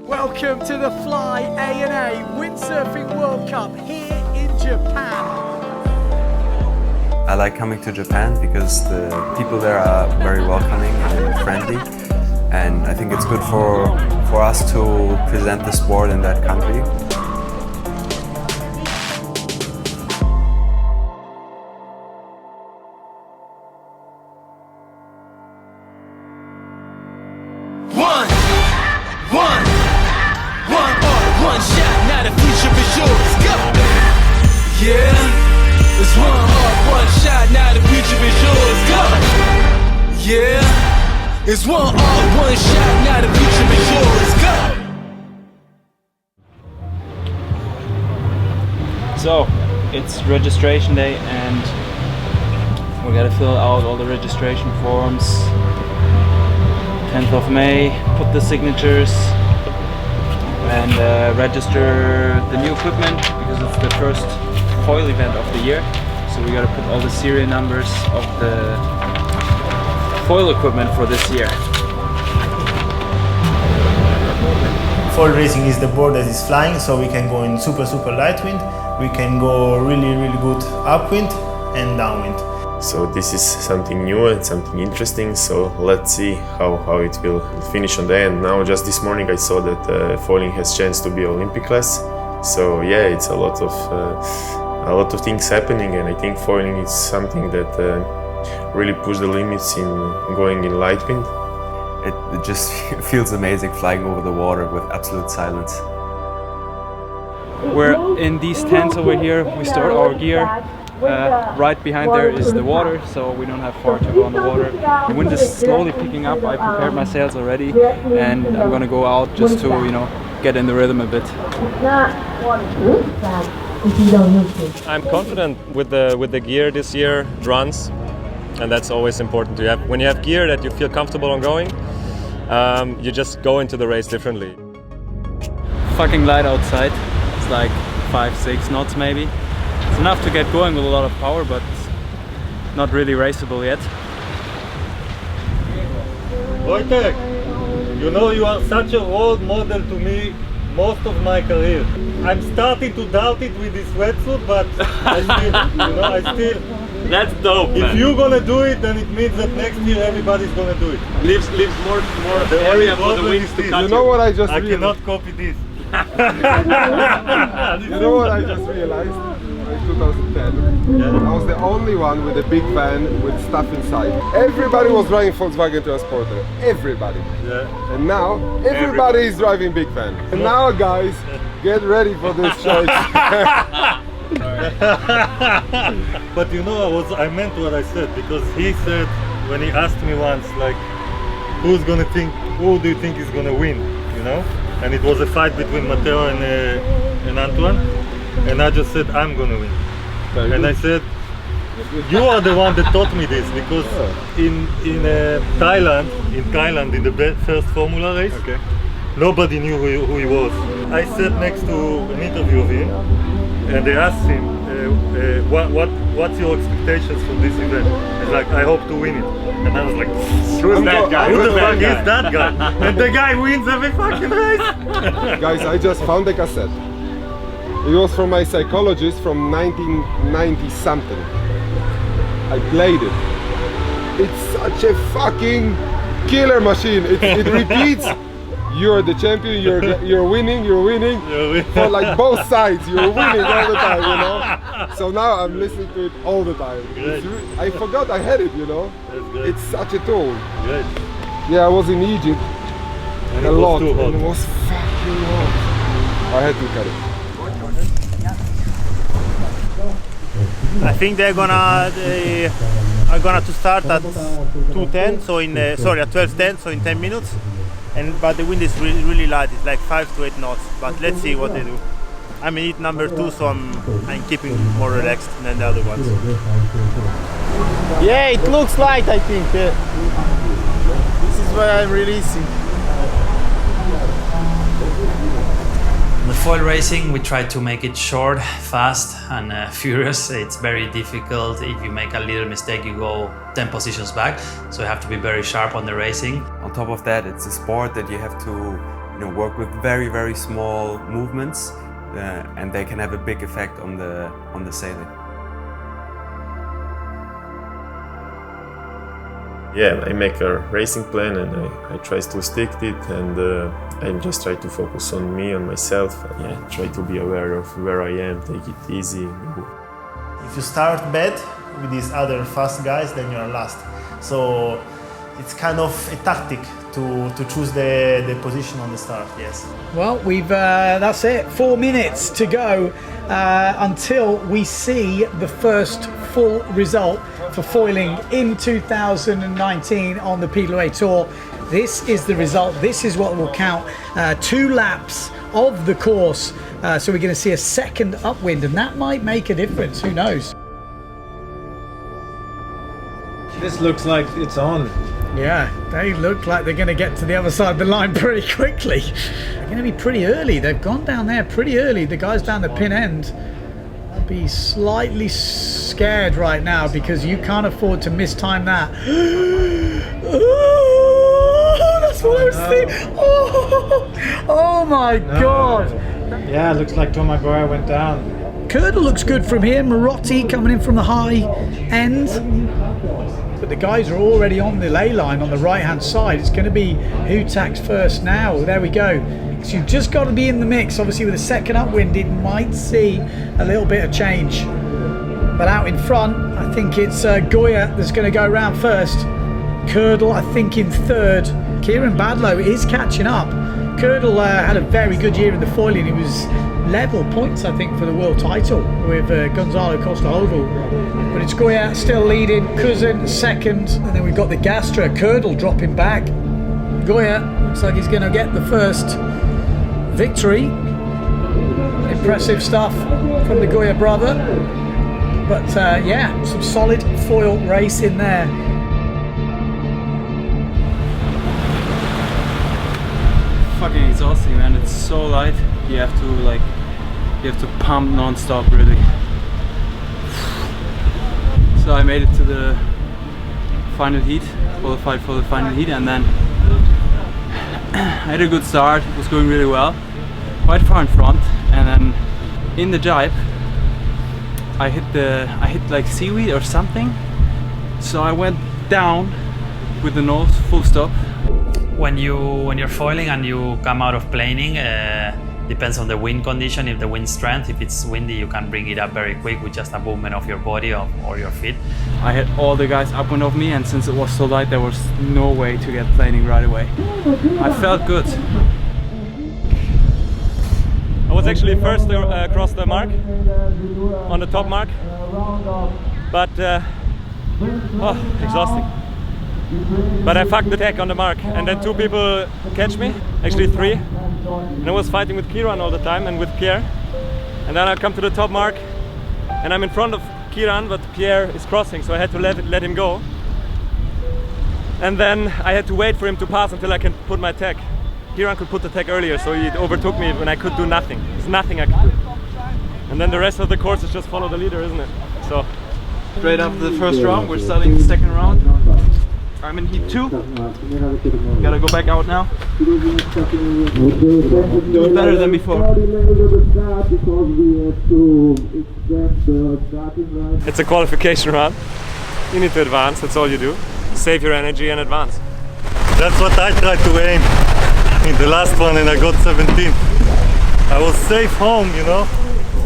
Welcome to the Fly A&A Windsurfing World Cup here in Japan. I like coming to Japan because the people there are very welcoming and friendly, and I think it's good for us to present the sport in that country. One shot, now the future is yours. Go! Yeah, it's one heart, one shot, now the future is yours. Go! Yeah, it's one heart, one shot, now the future is yours. Go! So, it's registration day and we gotta fill out all the registration forms. 10th of May, put the signatures and register the new equipment because it's the first foil event of the year. So we gotta put all the serial numbers of the foil equipment for this year. Foil racing is the board that is flying, so we can go in super light wind, we can go really good upwind and downwind. So this is something new and something interesting, so let's see how it will finish on the end. Now just this morning I saw that foiling has chance to be Olympic class, so yeah, it's a lot of things happening, and I think foiling is something that really push the limits in going in light wind. It just feels amazing flying over the water with absolute silence. We're in these tents over here, we store our gear. Right behind there is the water, so we don't have far to go on the water. The wind is slowly picking up. I prepared my sails already, and I'm gonna go out just to, get in the rhythm a bit. I'm confident with the gear this year. It runs, and that's always important to have. When you have gear that you feel comfortable on going, you just go into the race differently. Fucking light outside. It's like 5-6 knots maybe. It's enough to get going with a lot of power, but not really raceable yet. Wojtek, you are such a role model to me most of my career. I'm starting to doubt it with this wetsuit, but I still. That's dope, man. If you're gonna do it, then it means that next year everybody's gonna do it. Leaves more area for the wings to cut. You know what I just realized? I cannot copy this. You know what I just realized? In 2010, I was the only one with a big van with stuff inside. Everybody was driving Volkswagen Transporter. Everybody. Yeah. And now everybody is driving big van. And now, guys, get ready for this choice. But I meant what I said, because he said, when he asked me once, like, who do you think is gonna win? And it was a fight between Matteo and Antoine, and I just said, I'm gonna win. And I said, you are the one that taught me this, because in Thailand, in the first Formula race, nobody knew who he was. I sat next to an interview of him, and they asked him, what's your expectations from this event? He's like, I hope to win it. And I was like, who's that guy? Who the fuck is that guy? And the guy wins every fucking race. Guys, I just found a cassette. It was from my psychologist from 1990 something. I played it. It's such a fucking killer machine. It repeats. You're the champion, you're winning, for like both sides, you're winning all the time, So now I'm listening to it all the time. I forgot I had it, It's such a tool. Great. Yeah, I was in Egypt and a lot, and it was fucking hot. I had to cut it. I think they're gonna to start at 2:10, so at 12:10, so in 10 minutes. But the wind is really light. It's like 5 to 8 knots. But let's see what they do. I'm in heat number 2, so I'm keeping more relaxed than the other ones. Yeah, it looks light, I think. This is where I'm releasing. In the foil racing, we try to make it short, fast and furious. It's very difficult. If you make a little mistake, you go 10 positions back. So you have to be very sharp on the racing. On top of that, it's a sport that you have to work with very, very small movements, and they can have a big effect on the sailing. Yeah, I make a racing plan and I try to stick to it, and I just try to focus on me, on myself. Yeah, try to be aware of where I am, take it easy. If you start bad with these other fast guys, then you're last. So it's kind of a tactic to choose the position on the start. Yes. Well, we've that's it. 4 minutes to go until we see the first full result for foiling in 2019 on the PWA Tour. This is the result. This is what will count. 2 laps of the course. So we're going to see a second upwind, and that might make a difference. Who knows? This looks like it's on. Yeah, they look like they're going to get to the other side of the line pretty quickly. They're going to be pretty early. They've gone down there pretty early. The guys down the pin end will be slightly scared right now because you can't afford to mistime that. Oh, that's what I was thinking. Oh my God. Yeah, looks like Tom Maguire went down. Curdle looks good from here. Marotti coming in from the high end. But the guys are already on the lay line on the right hand side. It's going to be who tacks first now. There we go. So you've just got to be in the mix. Obviously with a second upwind it might see a little bit of change. But out in front I think it's Goya that's going to go around first. Curdle I think in third. Kieran Badlow is catching up. Curdle had a very good year in the foiling. He was level points I think for the world title with Gonzalo, Costa, Hoevel. But it's Goya still leading, Cousin second, and then we've got the Gastra, Curdle dropping back. Goya looks like he's going to get the first victory. Impressive stuff from the Goya brother. But yeah, some solid foil race in there. Fucking exhausting, man. It's so light. You have to pump non-stop, really. So I made it to the final heat, qualified for the final heat, and then I had a good start. It was going really well, quite far in front, and then in the jibe I hit like seaweed or something. So I went down with the nose full stop. When you're foiling and you come out of planing, depends on the wind condition. If the wind strength, if it's windy, you can bring it up very quick with just a movement of your body or your feet. I had all the guys upwind of me, and since it was so light, there was no way to get planing right away. I felt good. I was actually first across the mark, on the top mark, but exhausting. But I fucked the tech on the mark, and then 2 people catch me, actually 3. And I was fighting with Kiran all the time and with Pierre. And then I come to the top mark, and I'm in front of Kiran, but Pierre is crossing, so I had to let him go. And then I had to wait for him to pass until I can put my tech. Kiran could put the tech earlier, so he overtook me when I could do nothing. There's nothing I could do. And then the rest of the course is just follow the leader, isn't it? So straight after the first round, we're starting the second round. I'm in heat 2. Gotta go back out now. Do better than before. It's a qualification round. You need to advance, that's all you do. Save your energy and advance. That's what I tried to aim in the last one, and I got 17. I was safe home, you know.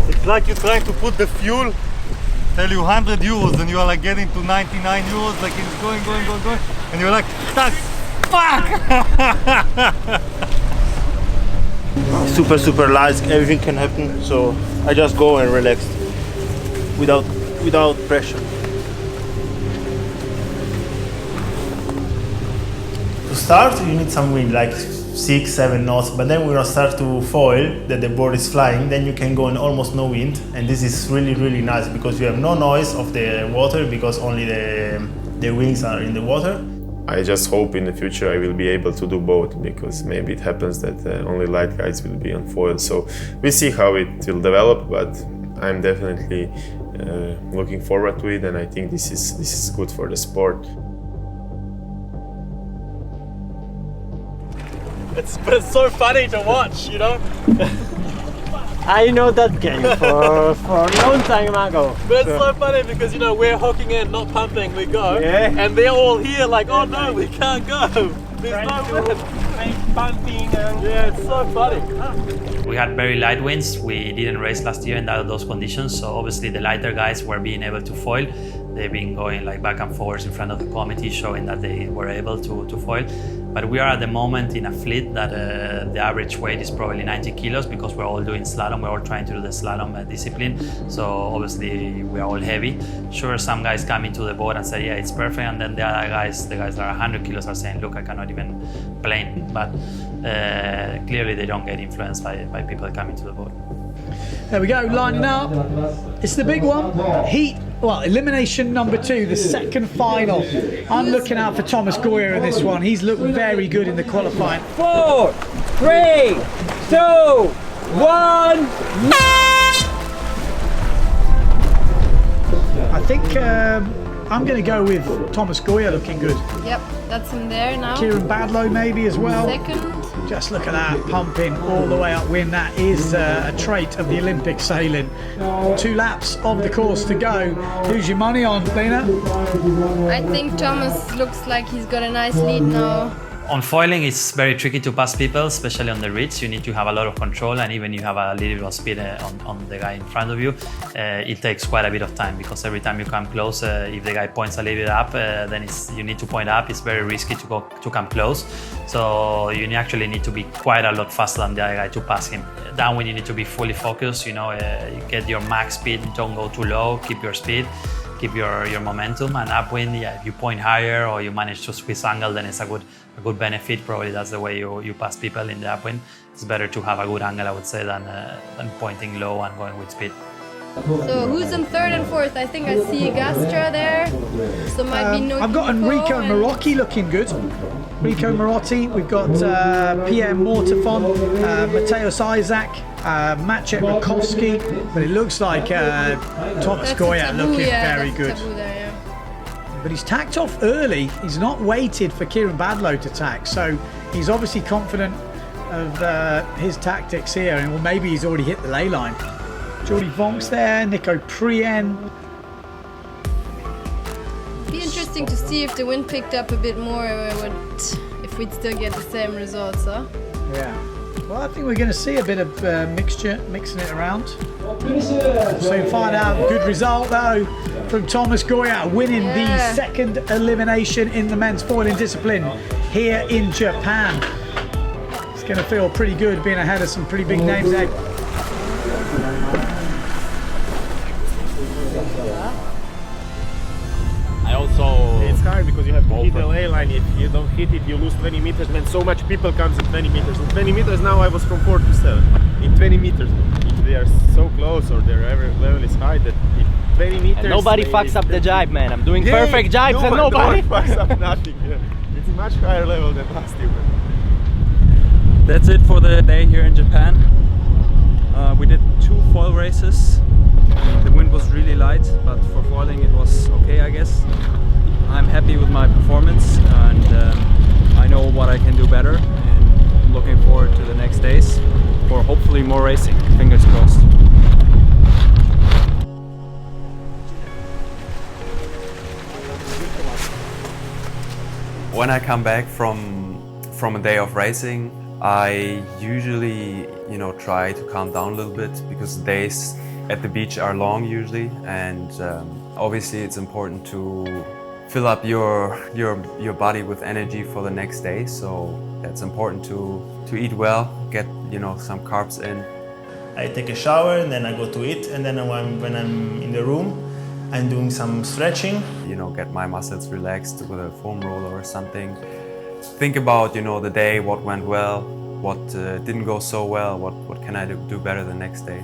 It's like you're trying to put the fuel, tell you 100 euros, and you are like getting to 99 euros, like it's going, and you're like, fuck! Super light, everything can happen, so I just go and relax without pressure. To start, you need some wind, like 6-7 knots, but then we're gonna start to foil, that the board is flying, then you can go in almost no wind, and this is really nice because you have no noise of the water because only the wings are in the water. I just hope in the future I will be able to do both, because maybe it happens that only light guides will be on foil. So we'll see how it will develop, but I'm definitely looking forward to it, and I think this is good for the sport. But it's so funny to watch, you know. I know that game for a long time ago. But it's so funny because, you know, we're hooking in, not pumping, we go. Yeah. And they're all here like, oh no, we can't go. There's no wind. Pumping and yeah, it's so funny. We had very light winds. We didn't race last year in those conditions, so obviously the lighter guys were being able to foil. They've been going like back and forwards in front of the committee, showing that they were able to foil. But we are at the moment in a fleet that the average weight is probably 90 kilos because we're all doing slalom. We're all trying to do the slalom discipline. So obviously we are all heavy. Sure, some guys come into the boat and say, yeah, it's perfect. And then the other guys, the guys that are 100 kilos are saying, look, I cannot even plane. But clearly they don't get influenced by people coming to the boat. There we go, lining up. It's the big one. Elimination number 2, the second final. I'm looking out for Thomas Goya in this one. He's looked very good in the qualifying. 4, 3, 2, 1. I think I'm going to go with Thomas Goya looking good. Yep, that's him there now. Kieran Badlow maybe as well. Second. Just look at that, pumping all the way upwind. That is a trait of the Olympic sailing. 2 laps of the course to go. Who's your money on, Lena? I think Thomas looks like he's got a nice lead now. On foiling, it's very tricky to pass people, especially on the reeds. You need to have a lot of control, and even you have a little bit of speed on the guy in front of you, it takes quite a bit of time because every time you come close, if the guy points a little bit up, then you need to point up. It's very risky to come close. So you actually need to be quite a lot faster than the other guy to pass him. Downwind, you need to be fully focused. You know, you get your max speed. Don't go too low. Keep your speed. Keep your momentum. And upwind, yeah, if you point higher or you manage to squeeze angle, then it's a good benefit. Probably that's the way you pass people in the upwind. It's better to have a good angle, I would say, than pointing low and going with speed. So who's in 3rd and 4th? I think I see Gastra there. So might be no. I've got Enrico Marotti looking good. Enrico Marotti. We've got Pierre Mortefon, Mateus Isaac, Maciej Rakowski. But it looks like Thomas Goya looking very good. But he's tacked off early. He's not waited for Kieran Badlow to tack, so he's obviously confident of his tactics here, and well, maybe he's already hit the ley line. Jordi Vonk's there, Nico Prien. Be interesting to see if the wind picked up a bit more, if we'd still get the same results, huh? Yeah. Well, I think we're going to see a bit of mixing it around. We'll soon find out. Good result though from Thomas Goya, winning the 2nd elimination in the men's foiling discipline here in Japan. It's going to feel pretty good being ahead of some pretty big names there. It's hard because you have to hit the ley line. If you don't hit it, you lose 20 meters. Then so much people comes in 20 meters. In 20 meters now I was from 4 to 7. In 20 meters, if they are so close or their level is high that if 20 meters... And nobody fucks up the jibe, man. I'm doing perfect jibes and nobody fucks up nothing. Yeah. It's a much higher level than last year. That's it for the day here in Japan. We did 2 foil races. The wind was really light, but for foiling it was okay, I guess. I'm happy with my performance, and I know what I can do better, and I'm looking forward to the next days for hopefully more racing. Fingers crossed. When I come back from a day of racing, I usually, try to calm down a little bit because the days at the beach are long usually, and obviously it's important to fill up your body with energy for the next day. So it's important to eat well, get some carbs in. I take a shower and then I go to eat, and then when I'm in the room, I'm doing some stretching. Get my muscles relaxed with a foam roller or something. Think about the day, what went well, what didn't go so well, what can I do better the next day.